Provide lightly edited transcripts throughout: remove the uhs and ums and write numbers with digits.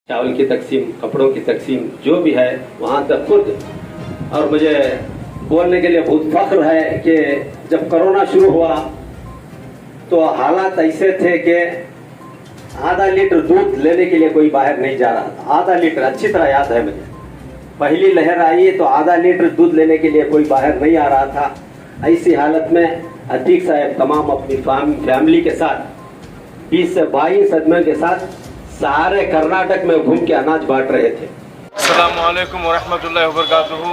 चावल की तकसीम, कपड़ों की तकसीम, जो भी है वहाँ तक खुद। और मुझे बोलने के लिए बहुत फख्र है कि जब कोरोना शुरू हुआ तो हालात ऐसे थे कि आधा लीटर दूध लेने के लिए कोई बाहर नहीं जा रहा था। आधा लीटर, अच्छी तरह याद है मुझे। पहली लहर आई तो आधा लीटर दूध लेने के लिए कोई बाहर नहीं आ रहा था। ऐसी हालत में अतीक साहब तमाम अपनी फैमिली के साथ 20 से 22 आदमियों के साथ सारे कर्नाटक में घूम के अनाज बांट रहे थे। अस्सलामु अलैकुम व रहमतुल्लाहि व बरकातुहू।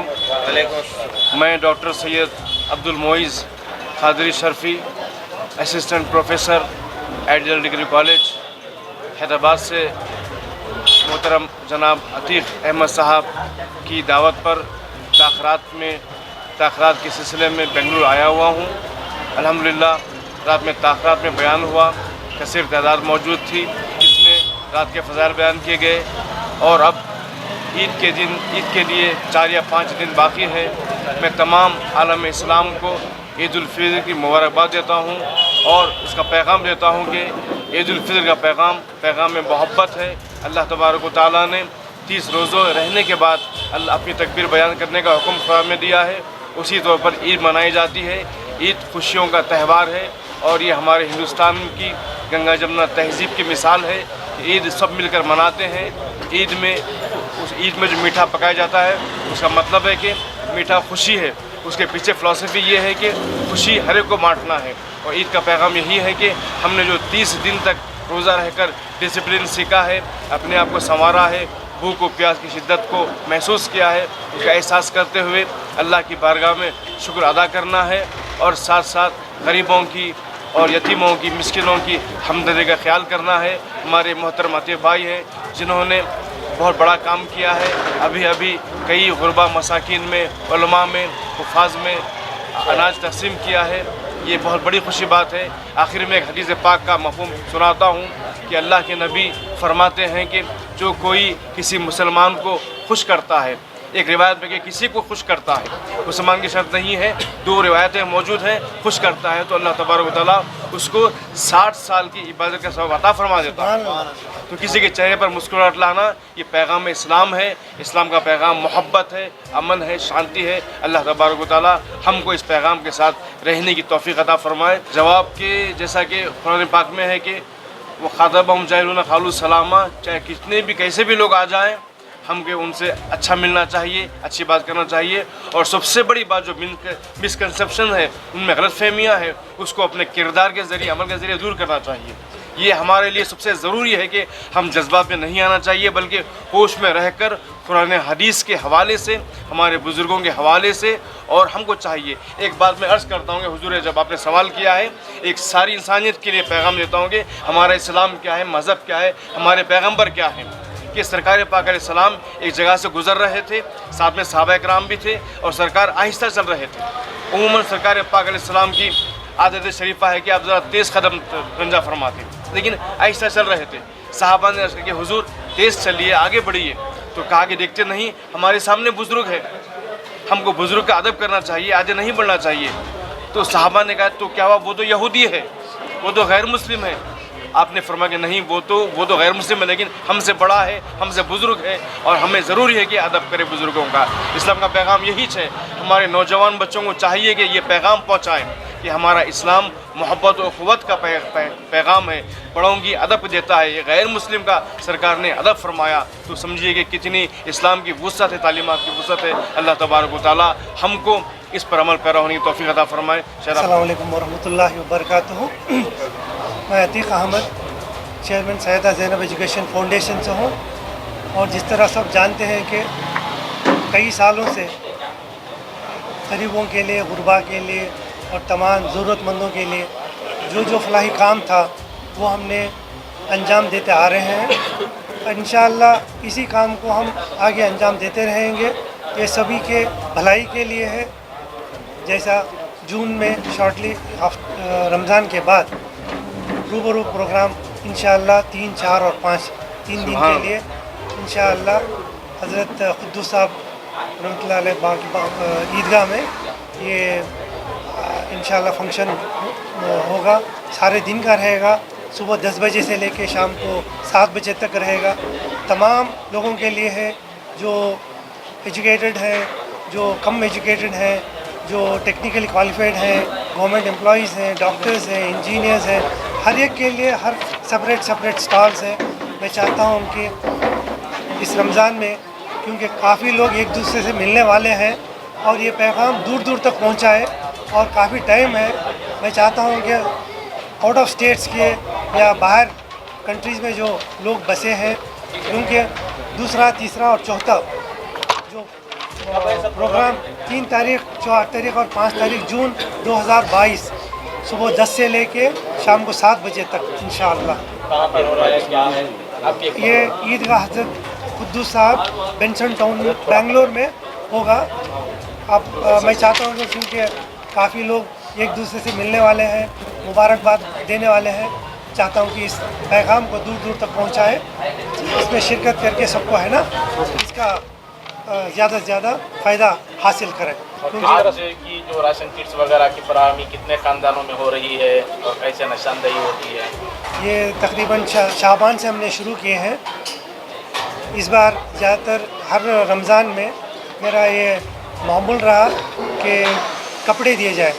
मैं doctor Syed Abdul Moiz Qadri Sharfi, assistant professor ideal degree college Hyderabad से मोहतरम जनाब अतीक अहमद साहब की दावत पर ताख़रात के सिलसिले में बेंगलुरु आया हुआ हूँ। अल्हम्दुलिल्लाह रात में ताख़रात में बयान हुआ, कसीर तादाद मौजूद थी, जिसमें रात के फ़ज़ाइल बयान किए गए। और अब ईद के लिए 4 या 5 दिन बाकी है। मैं तमाम आलम इस्लाम को ईद उल फितर की मुबारकबाद देता हूँ और इसका पैगाम देता हूँ कि ईद उल फितर का पैगाम में मोहब्बत है। अल्लाह तबारक व तआला ने 30 रोज़ों रहने के बाद अल्लाह अपनी तकबीर बयान करने का हुक्म कुरान में दिया है। उसी तौर पर ईद मनाई जाती है। ईद खुशियों का त्यौहार है और ये हमारे हिंदुस्तान की गंगा जमुना तहज़ीब की मिसाल है। ईद सब मिलकर मनाते हैं। उस ईद में जो मीठा पकाया जाता है उसका मतलब है कि मीठा खुशी है। उसके पीछे फ़िलॉसफी ये है कि खुशी हर एक को बांटना है। और ईद का पैगाम यही है कि हमने जो 30 दिन तक रोज़ा रहकर डिसिप्लिन सीखा है, अपने आप को संवारा है, भूख और प्यास की शिद्दत को महसूस किया है, उसका एहसास करते हुए अल्लाह की बारगाह में शुक्र अदा करना है और साथ साथ गरीबों की और यतीमों की, मिस्किनों की हमदर्दी का ख्याल करना है। हमारे मोहतरम अतीक भाई हैं जिन्होंने बहुत बड़ा काम किया है। अभी कई गुरबा मसाकिन में, उलमा में, हुफ़ाज़ में अनाज तक़सीम किया है। ये बहुत बड़ी खुशी बात है। आखिर में एक हदीस पाक का मफ़हूम सुनाता हूँ कि अल्लाह के नबी फरमाते हैं कि जो कोई किसी मुसलमान को खुश करता है, एक रिवायत में कि किसी को खुश करता है, मुसलमान की शर्त नहीं है, 2 रिवायतें मौजूद हैं, खुश करता है तो अल्लाह तबारक व तआला उसको 60 साल की इबादत का सवाब अता फरमा देता है। तो किसी के चेहरे पर मुस्कुराहट लाना ये पैगाम इस्लाम है। इस्लाम का पैगाम मोहब्बत है, अमन है, शांति है। अल्लाह तबारक व तआला हमको इस पैगाम के साथ रहने की तौफीक अता फरमाए। जवाब के जैसा कि कुरान पाक में है कि वो ख़ातबहुम जाहिलून क़ालू सलामा, चाहे कितने भी कैसे भी लोग आ जाएँ, हमको उनसे अच्छा मिलना चाहिए, अच्छी बात करना चाहिए। और सबसे बड़ी बात जो मिसकंसेप्शन है, उनमें गलतफहमियाँ हैं, उसको अपने किरदार के ज़रिए, अमल के ज़रिए दूर करना चाहिए। ये हमारे लिए सबसे ज़रूरी है कि हम जज्बात में नहीं आना चाहिए, बल्कि होश में रहकर कुरान हदीस के हवाले से, हमारे बुज़ुर्गों के हवाले से। और हमको चाहिए, एक बात मैं अर्ज़ करता हूँ कि हुजूर जब आपने सवाल किया है, एक सारी इंसानियत के लिए पैगाम देता हूँ कि हमारा इस्लाम क्या है, मज़हब क्या है, हमारे पैगम्बर क्या हैं। कि सरकार पाक अलैहिस्सलाम एक जगह से गुज़र रहे थे, साथ में सहाबा कराम भी थे और सरकार आहिस्ता चल रहे थे। उमूमन सरकार पाक अलैहिस्सलाम की आदत शरीफा है कि आप ज़रा तेज़ कदम रंजा फरमाते, लेकिन आहिस्ता चल रहे थे। सहाबा ने अर्ज़ किया कि हुजूर तेज़ चलिए, आगे बढ़िए। तो कहा कि देखते नहीं, हमारे सामने बुज़ुर्ग है, हमको बुज़ुर्ग का अदब करना चाहिए, आगे नहीं बढ़ना चाहिए। तो सहाबा ने कहा तो क्या हुआ, वो तो यहूदी है, वो तो गैर मुस्लिम है। आपने फरमाया कि नहीं, वो तो गैर मुस्लिम है, लेकिन हमसे बड़ा है, हमसे बुज़ुर्ग है और हमें ज़रूरी है कि अदब करें बुज़ुर्गों का। इस्लाम का पैगाम यही है। हमारे नौजवान बच्चों को चाहिए कि ये पैगाम पहुँचाएँ कि हमारा इस्लाम मोहब्बत और क़ुव्वत का पैगाम है, बड़ों की अदब देता है। ये गैर मुस्लिम का सरकार ने अदब फरमाया, तो समझिए कि कितनी इस्लाम की वुसअत है, तालीमात की वुसअत है। अल्लाह तबारक व तआला हमको इस पर अमल पैरा होने की तौफीक अता फरमाए। अस्सलामु अलैकुम व रहमतुल्लाहि व बरकातुहू। मैं Atiq Ahmad, chairman Syeda Zainab education foundation से हूँ। और जिस तरह सब जानते हैं कि कई सालों से गरीबों के लिए, गुरबा के लिए और तमाम ज़रूरतमंदों के लिए जो फलाही काम था वो हमने अंजाम देते आ रहे हैं। इंशाअल्लाह इसी काम को हम आगे अंजाम देते रहेंगे। ये सभी के भलाई के लिए है। जैसा जून में शॉर्टली रमज़ान के बाद रूबरू प्रोग्राम इंशाअल्लाह 3, 4 और 5 3 दिन के लिए इंशाअल्लाह हज़रत क़ुद्दूस साहब रहमतुल्लाह अलैह ईदगाह में ये इंशाअल्लाह फंक्शन होगा। सारे दिन का रहेगा, सुबह 10 बजे से लेके शाम को 7 बजे तक रहेगा। तमाम लोगों के लिए है, जो एजुकेटेड है, जो कम एजुकेटेड हैं, जो टेक्निकली क्वालिफाइड हैं, गवर्नमेंट एम्प्लॉइज़ हैं, डॉक्टर्स हैं, इंजीनियर्स हैं, हर एक के लिए हर सेपरेट स्टॉल्स हैं। मैं चाहता हूँ कि इस रमज़ान में, क्योंकि काफ़ी लोग एक दूसरे से मिलने वाले हैं और ये पैगाम दूर दूर तक पहुँचाए और काफ़ी टाइम है, मैं चाहता हूँ कि आउट ऑफ स्टेट्स के या बाहर कंट्रीज़ में जो लोग बसे हैं, क्योंकि दूसरा, तीसरा और चौथा जो प्रोग्राम 3 तारीख, 4 तारीख और 5 तारीख जून 2022 सुबह 10 से लेके शाम को 7 बजे तक इंशाअल्लाह। कहाँ पर हो रहा है, क्या है आपके? ये ईदगाह हज़रत क़ुद्दूस साहब बेंसन टाउन बेंगलोर में होगा। अब मैं चाहता हूँ कि क्योंकि काफ़ी लोग एक दूसरे से मिलने वाले हैं, मुबारकबाद देने वाले हैं, चाहता हूँ कि इस पैगाम को दूर दूर तक पहुँचाए। इसमें शिरकत करके सबको है ना इसका ज़्यादा से ज़्यादा फ़ायदा हासिल करें। आज की जो राशन किट्स वगैरह की फराहमी कितने खानदानों में हो रही है और कैसे निशानदेही होती है? ये तकरीबन शाबान से हमने शुरू किए हैं। इस बार ज़्यादातर हर रमज़ान में मेरा ये मामूल रहा कि कपड़े दिए जाए,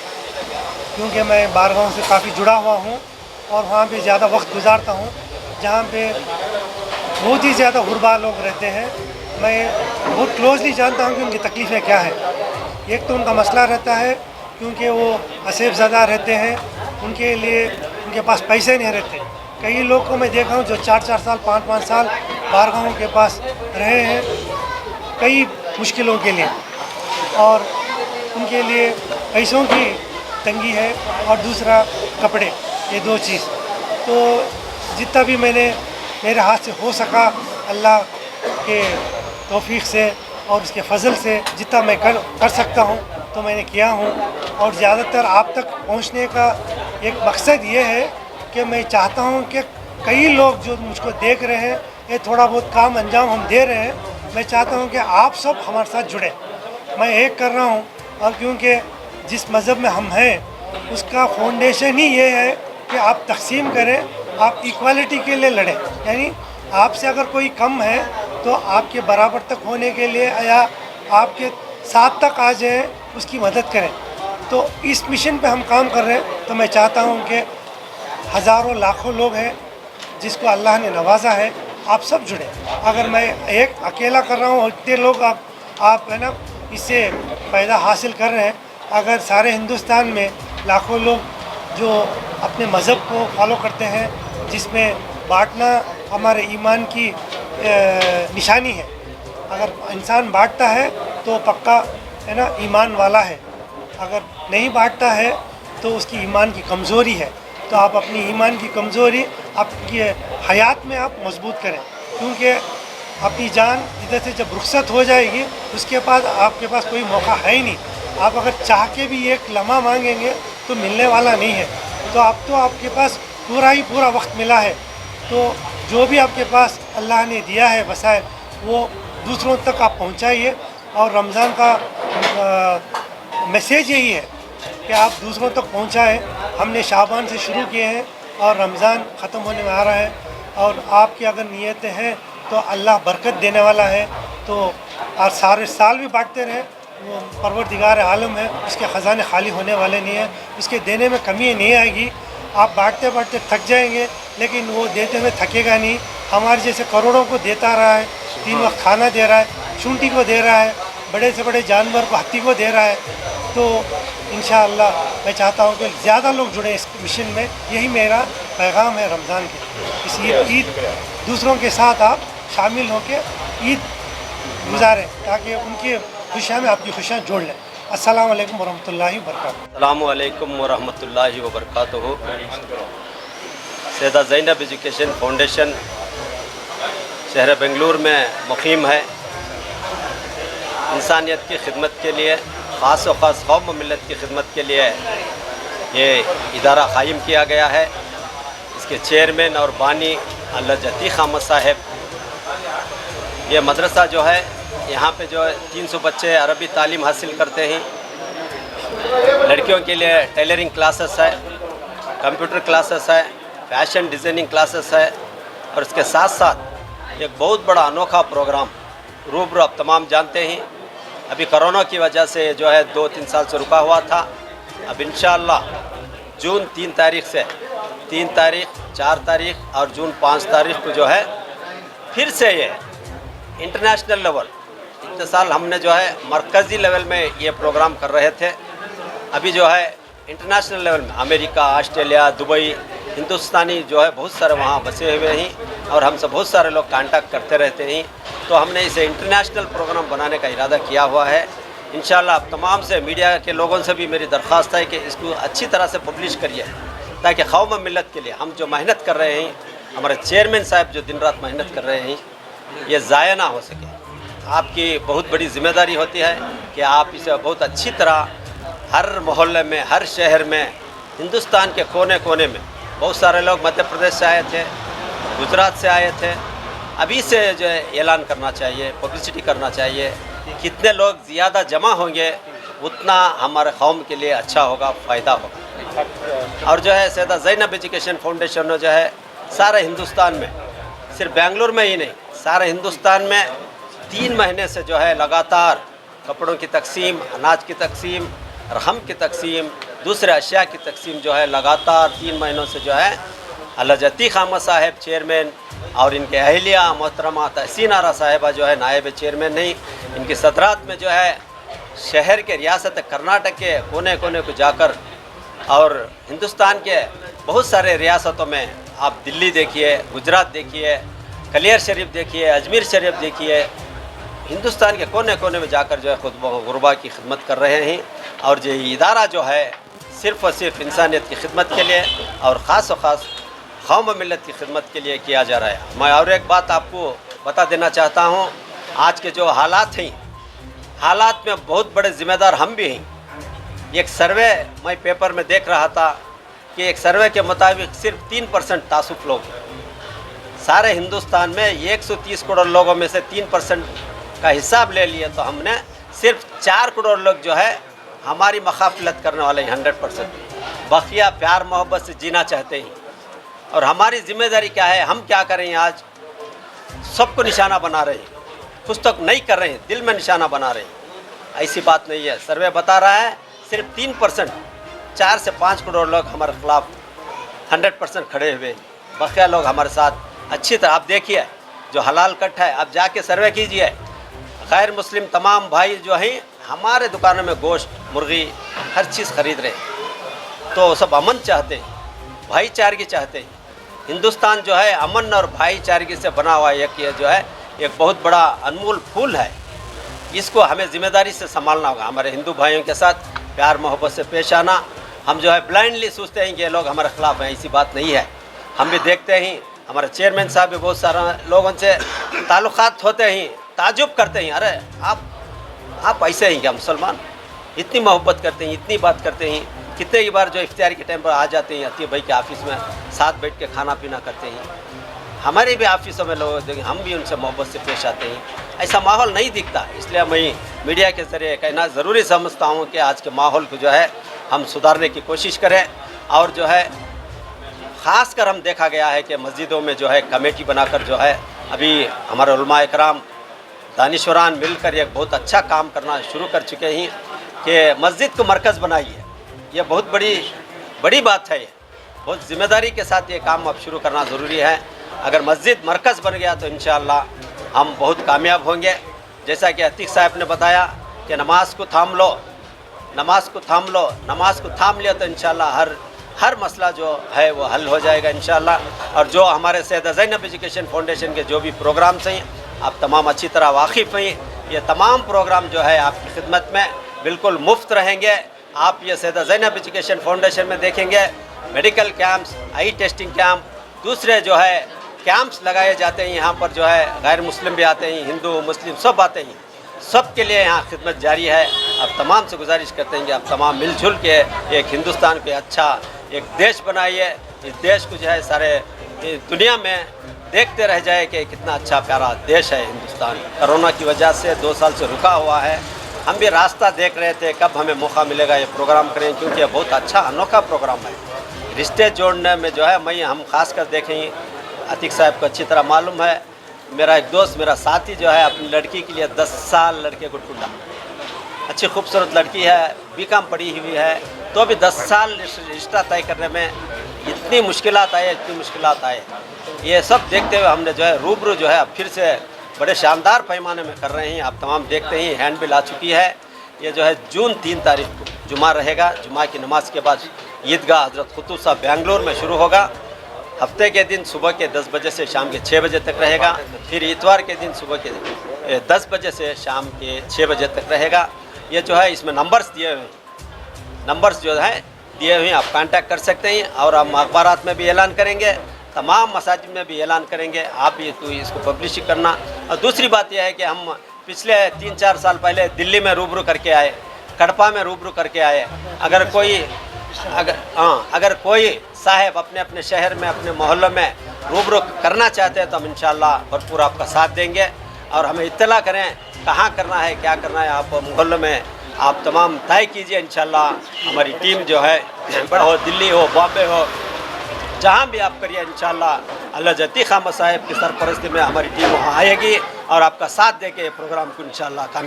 क्योंकि मैं बारगाहों से काफ़ी जुड़ा हुआ हूँ और वहाँ पे ज़्यादा वक्त गुजारता हूँ, जहाँ पे बहुत ही ज़्यादा गुरबा लोग रहते हैं। मैं बहुत क्लोजली जानता हूँ कि उनकी तकलीफ़ें क्या हैं। एक तो उनका मसला रहता है क्योंकि वो असेब ज़दा रहते हैं, उनके लिए उनके पास पैसे नहीं रहते। कई लोग को मैं देखा हूँ जो 4-4 साल 5-5 साल बारगाहों के पास रहे हैं कई मुश्किलों के लिए, और उनके लिए पैसों की तंगी है और दूसरा कपड़े, ये 2 चीज़। तो जितना भी मैंने मेरे हाथ से हो सका अल्लाह के तौफीक से और उसके फजल से जितना मैं कर सकता हूँ तो मैंने किया हूँ। और ज़्यादातर आप तक पहुँचने का एक मकसद ये है कि मैं चाहता हूँ कि कई लोग जो मुझको देख रहे हैं, ये थोड़ा बहुत काम अंजाम हम दे रहे हैं, मैं चाहता हूँ कि आप सब हमारे साथ जुड़ें। मैं एक कर रहा हूँ, और क्योंकि जिस मज़हब में हम हैं उसका फाउंडेशन ही ये है कि आप तकसीम करें, आप इक्वालिटी के लिए लड़ें। यानी आपसे अगर कोई कम है तो आपके बराबर तक होने के लिए या आपके साथ तक आ जाए, उसकी मदद करें। तो इस मिशन पे हम काम कर रहे हैं। तो मैं चाहता हूँ कि हज़ारों लाखों लोग हैं जिसको अल्लाह ने नवाजा है, आप सब जुड़े। अगर मैं एक अकेला कर रहा हूँ, इतने लोग आप है ना इससे फ़ायदा हासिल कर रहे हैं। अगर सारे हिंदुस्तान में लाखों लोग जो अपने मज़हब को फॉलो करते हैं, जिसमें बांटना हमारे ईमान की निशानी है, अगर इंसान बांटता है तो पक्का है ना ईमान वाला है, अगर नहीं बांटता है तो उसकी ईमान की कमज़ोरी है। तो आप अपनी ईमान की कमज़ोरी आपकी हयात में आप मजबूत करें, क्योंकि अपनी जान इधर से जब रुखसत हो जाएगी उसके बाद आपके पास कोई मौका है ही नहीं। आप अगर चाह के भी एक लम्हा मांगेंगे तो मिलने वाला नहीं है। तो आपके पास पूरा ही पूरा वक्त मिला है, तो जो भी आपके पास अल्लाह ने दिया है वसाइल, वो दूसरों तक आप पहुंचाइए। और रमज़ान का मैसेज यही है कि आप दूसरों तक पहुंचाएं। हमने शाबान से शुरू किए हैं और रमज़ान ख़त्म होने में आ रहा है, और आपकी अगर नीयतें हैं तो अल्लाह बरकत देने वाला है। तो और सारे साल भी बांटते रहें, वो परवरदिगार आलम है, उसके ख़जाने खाली होने वाले नहीं हैं, उसके देने में कमी नहीं आएगी। आप बांटते बांटते थक जाएंगे, लेकिन वो देते हुए थकेगा नहीं। हमारे जैसे करोड़ों को देता रहा है, 3 वक्त खाना दे रहा है, चूंटी को दे रहा है, बड़े से बड़े जानवर को, हाथी को दे रहा है। तो इंशाअल्लाह मैं चाहता हूँ कि ज़्यादा लोग जुड़े इस मिशन में। यही मेरा पैगाम है रमज़ान के। इस ईद दूसरों के साथ आप शामिल होकर ईद गुजारें, ताकि उनकी खुशियाँ में आपकी खुशियाँ जोड़ लें। अस्सलामु अलैकुम वरहमतुल्लाहि वबरकातुहू। अस्सलामु अलैकुम वरहमतुल्लाहि वबरकातुहू। सैयदा ज़ैनब एजुकेशन फाउंडेशन शहर बेंगलुरु में मुकीम है। इंसानियत की खिदमत के लिए, ख़ास व ख़ास कौम व मिलत की खिदमत के लिए ये इदारा क़ायम किया गया है। इसके चेयरमैन और बानी हज़रत अतीक़ अहमद साहब। ये मदरसा जो है, यहाँ पे जो है 300 बच्चे अरबी तालीम हासिल करते हैं। लड़कियों के लिए टेलरिंग क्लासेस है, कंप्यूटर क्लासेस है, फैशन डिज़ाइनिंग क्लासेस है, और इसके साथ साथ एक बहुत बड़ा अनोखा प्रोग्राम रूबरू आप तमाम जानते हैं। अभी कोरोना की वजह से जो है 2-3 साल से रुका हुआ था। अब इंशाअल्लाह जून 3 तारीख से 3 तारीख, 4 तारीख और जून 5 तारीख को जो है फिर से ये इंटरनेशनल लेवल, इतने साल हमने जो है मरकज़ी लेवल में ये प्रोग्राम कर रहे थे। अभी जो है इंटरनेशनल लेवल में अमेरिका, ऑस्ट्रेलिया, दुबई, हिंदुस्तानी जो है बहुत सारे वहाँ बसे हुए हैं और हमसे बहुत सारे लोग कांटेक्ट करते रहते हैं। तो हमने इसे इंटरनेशनल प्रोग्राम बनाने का इरादा किया हुआ है। इंशाअल्लाह आप तमाम से मीडिया के लोगों से भी मेरी दरख्वास्त है कि इसको अच्छी तरह से पब्लिश करिए, ताकि कौम व मिलत के लिए हम जो मेहनत कर रहे हैं, हमारे चेयरमैन साहब जो दिन रात मेहनत कर रहे हैं, ये ज़ाया ना हो सके। आपकी बहुत बड़ी ज़िम्मेदारी होती है कि आप इसे बहुत अच्छी तरह हर मोहल्ले में, हर शहर में, हिंदुस्तान के कोने कोने में, बहुत सारे लोग मध्य प्रदेश से आए थे, गुजरात से आए थे। अभी से जो है ऐलान करना चाहिए, पब्लिसिटी करना चाहिए। कितने लोग ज़्यादा जमा होंगे उतना हमारे कौम के लिए अच्छा होगा, फ़ायदा होगा। और जो है सैयदा ज़ैनब एजुकेशन फाउंडेशन ने जो है सारे हिंदुस्तान में, सिर्फ बेंगलुरु में ही नहीं, सारे हिंदुस्तान में 3 महीने से जो है लगातार कपड़ों की तकसीम, अनाज की तकसीम, रहम की तकसीम, दूसरे अशिया की तकसीम जो है लगातार 3 महीनों से जो है हज़रत अतीक़ अहमद साहब चेयरमैन और इनके अहलिया मोहतरमा तहसीन आरा साहिबा जो है नायब चेयरमैन नहीं, इनकी सदरात में जो है शहर के रियासत कर्नाटक के कोने कोने को जाकर और हिंदुस्तान के बहुत सारे रियासतों में, आप दिल्ली देखिए, गुजरात देखिए, कलियर शरीफ देखिए, अजमेर शरीफ देखिए, हिंदुस्तान के कोने कोने में जाकर जो है खुद गुरबा की खिदमत कर रहे हैं। और ये इदारा जो है सिर्फ़ और सिर्फ इंसानियत की खिदमत के लिए और ख़ास व ख़ास कौम व मिलत की खिदमत के लिए किया जा रहा है। मैं और एक बात आपको बता देना चाहता हूँ, आज के जो हालात हैं, हालात में बहुत बड़े ज़िम्मेदार हम भी हैं। एक सर्वे मैं पेपर में देख रहा था कि एक सर्वे के मुताबिक सिर्फ 3% तासुफ लोग हैं। सारे हिंदुस्तान में 130 करोड़ लोगों में से 3% का हिसाब ले लिए तो हमने सिर्फ 4 करोड़ लोग जो है हमारी मखाफलत करने वाले हैं 100%। बकिया प्यार मोहब्बत से जीना चाहते हैं। और हमारी ज़िम्मेदारी क्या है, हम क्या करें? आज सबको निशाना बना रहे हैं, कुछ तो नहीं कर रहे हैं, दिल में निशाना बना रहे हैं। ऐसी बात नहीं है। सर्वे बता रहा है सिर्फ 3%, 4 से 5 करोड़ लोग हमारे ख़िलाफ़ 100% खड़े हुए हैं। बकिया लोग हमारे साथ अच्छी तरह, आप देखिए जो हलाल कट है, आप जाके सर्वे कीजिए। गैर मुस्लिम तमाम भाई जो हैं हमारे दुकानों में गोश्त, मुर्गी, हर चीज़ ख़रीद रहे हैं। तो सब अमन चाहते हैं, भाईचारगी चाहते हैं। हिंदुस्तान जो है अमन और भाईचारगी से बना हुआ एक ये जो है एक बहुत बड़ा अनमोल फूल है। इसको हमें ज़िम्मेदारी से संभालना होगा। हमारे हिंदू भाइयों के साथ प्यार मोहब्बत से पेश आना। हम जो है ब्लाइंडली सोचते हैं कि ये लोग हमारे ख़िलाफ़ हैं, ऐसी बात नहीं है। हम भी देखते हैं, हमारे चेयरमैन साहब भी बहुत सारे लोगों से ताल्लुक़ात होते हैं, ताजुब करते हैं, अरे आप ऐसे हैं क्या मुसलमान? इतनी मोहब्बत करते हैं, इतनी बात करते हैं। कितने ही बार जो इफ्तार के टाइम पर आ जाते हैं अतीब भाई के ऑफिस में, साथ बैठ के खाना पीना करते हैं। हमारे भी ऑफिसों में लोग देखें, हम भी उनसे मोहब्बत से पेश आते हैं। ऐसा माहौल नहीं दिखता। इसलिए मैं मीडिया के ज़रिए कहना ज़रूरी समझता हूँ कि आज के माहौल को जो है हम सुधारने की कोशिश करें। और जो है ख़ास कर हम देखा गया है कि मस्जिदों में जो है कमेटी बनाकर जो है अभी हमारे उलमा इकराम दानिशवरान मिलकर एक बहुत अच्छा काम करना शुरू कर चुके हैं कि मस्जिद को मरकज़ बनाइए। ये बहुत बड़ी बात है। ये बहुत ज़िम्मेदारी के साथ ये काम अब शुरू करना ज़रूरी है। अगर मस्जिद मरकज़ बन गया तो इंशाअल्लाह हम बहुत कामयाब होंगे। जैसा कि अतीक़ साहब ने बताया कि नमाज को थाम लो, नमाज को थाम लो, नमाज को थाम लिया तो इंशाअल्लाह हर मसला जो है वो हल हो जाएगा इंशाअल्लाह। और जो हमारे सैयदा ज़ैनब एजुकेशन फाउंडेशन के जो भी प्रोग्राम्स हैं आप तमाम अच्छी तरह वाकिफ़ हैं। ये तमाम प्रोग्राम जो है आपकी खिदमत में बिल्कुल मुफ्त रहेंगे। आप ये सैयदा ज़ैनब एजुकेशन फाउंडेशन में देखेंगे मेडिकल कैंप्स, आई टेस्टिंग कैंप, दूसरे जो है कैंप्स लगाए जाते हैं यहाँ पर, जो है गैर मुस्लिम भी आते हैं, हिंदू मुस्लिम सब आते हैं, सब के लिए यहाँ खिदमत जारी है। अब तमाम से गुजारिश करते हैं कि आप तमाम मिलजुल के एक हिंदुस्तान को अच्छा एक देश बनाइए। इस देश को जो है सारे दुनिया में देखते रह जाए कि कितना अच्छा प्यारा देश है हिंदुस्तान। कोरोना की वजह से 2 साल से रुका हुआ है, हम भी रास्ता देख रहे थे कब हमें मौका मिलेगा ये प्रोग्राम करें, क्योंकि ये बहुत अच्छा अनोखा प्रोग्राम है। रिश्ते जोड़ने में जो है हम खास कर देखें, अतीक साहब को अच्छी तरह मालूम है, मेरा एक दोस्त, मेरा साथी जो है अपनी लड़की के लिए 10 साल लड़के को ढूंढा। अच्छी खूबसूरत लड़की है, बीकॉम पढ़ी हुई है, तो भी 10 साल रिश्ता तय करने में इतनी मुश्किलात आए। ये सब देखते हुए हमने जो है रूबरू जो है अब फिर से बड़े शानदार पैमाने में कर रहे हैं। आप तमाम देखते ही हैंड बिल आ चुकी है। ये जो है जून 3 तारीख को जुमा रहेगा। जुमा की नमाज के बाद ईदगाह हज़रत कुतुब साहब बेंगलोर में शुरू होगा। हफ्ते के दिन सुबह के 10 बजे से शाम के 6 बजे तक रहेगा। फिर इतवार के दिन सुबह के 10 बजे से शाम के 6 बजे तक रहेगा। ये जो है इसमें नंबर्स दिए हुए हैं, नंबर्स जो है दिए हुए हैं, आप कांटेक्ट कर सकते हैं। और हम अखबारात में भी ऐलान करेंगे, तमाम मसाजिद में भी ऐलान करेंगे, आप भी तो इसको पब्लिश करना। और दूसरी बात यह है कि हम पिछले 3-4 साल पहले दिल्ली में रूबरू करके आए, कड़पा में रूबरू करके आए। अगर कोई साहब अपने अपने शहर में, अपने मोहल्लों में रूबरू करना चाहते हैं तो हम इंशाअल्लाह भरपूर आपका साथ देंगे। और हमें इत्तला करें कहाँ करना है, क्या करना है, आप मोहल्लों में आप तमाम तय कीजिए। इंशाअल्लाह हमारी टीम जो है बड़ा हो, दिल्ली हो, बॉम्बे हो, जहाँ भी आप करिए इंशाअल्लाह अल्लाह अतीक अहमद साहब की सरपरस्ती में हमारी टीम वहाँ आएगी और आपका साथ दे के प्रोग्राम को इंशाअल्लाह कामयाब